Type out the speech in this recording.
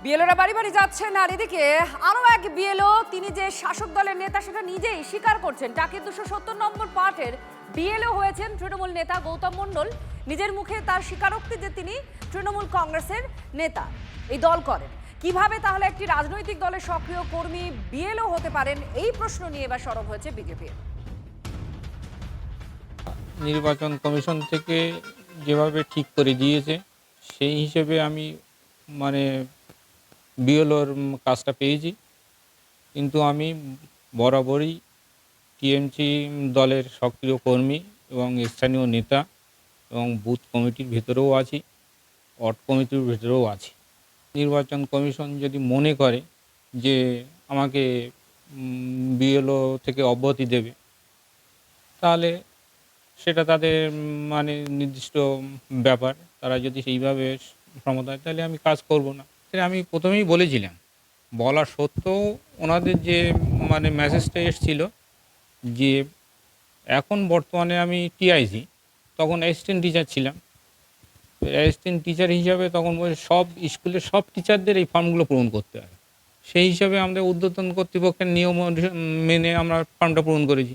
বিএলওরা বাড়ি বাড়ি যাচ্ছেন, আর এদিকে আরো এক বিএলও তিনি যে শাসক দলের নেতা সেটা নিজেই স্বীকার করছেন। টাকি 270 নম্বর পার্টের বিএলও হয়েছেন তৃণমূল নেতা গৌতম মণ্ডল। নিজের মুখে তার স্বীকারোক্তি যে তিনি তৃণমূল কংগ্রেসের নেতা, এই দল করেন। কিভাবে তাহলে একটি রাজনৈতিক দলের সক্রিয় কর্মী বিএলও হতে পারেন, এই প্রশ্ন নিয়ে এবার সরব হয়েছে বিজেপি। নির্বাচন কমিশন থেকে যেভাবে ঠিক করে দিয়েছে সেই হিসেবে আমি বিএলওর কাজটা পেয়েছি। কিন্তু আমি বরাবরই টিএমসি দলের সক্রিয় কর্মী এবং স্থানীয় নেতা এবং বুথ কমিটির ভেতরেও আছি, ওয়ার্ড কমিটির ভেতরেও আছি। নির্বাচন কমিশন যদি মনে করে যে আমাকে বিএলও থেকে অব্যাহতি দেবে, তাহলে সেটা তাদের নির্দিষ্ট ব্যাপার। তারা যদি সেইভাবে সম্মত হয় তাহলে আমি কাজ করব না। সেটা আমি প্রথমেই বলেছিলাম। বলা সত্ত্বেও ওনাদের যে মেসেজটা এসেছিল যে এখন বর্তমানে আমি টিআইসি, তখন অ্যাসিস্ট্যান্ট টিচার ছিলাম। অ্যাসিস্ট্যান্ট টিচার হিসাবে তখন সব স্কুলের সব টিচারদের এই ফর্মগুলো পূরণ করতে হয়। সেই হিসাবে আমাদের ঊর্ধ্বতন কর্তৃপক্ষের নিয়ম মেনে আমরা ফর্মটা পূরণ করেছি।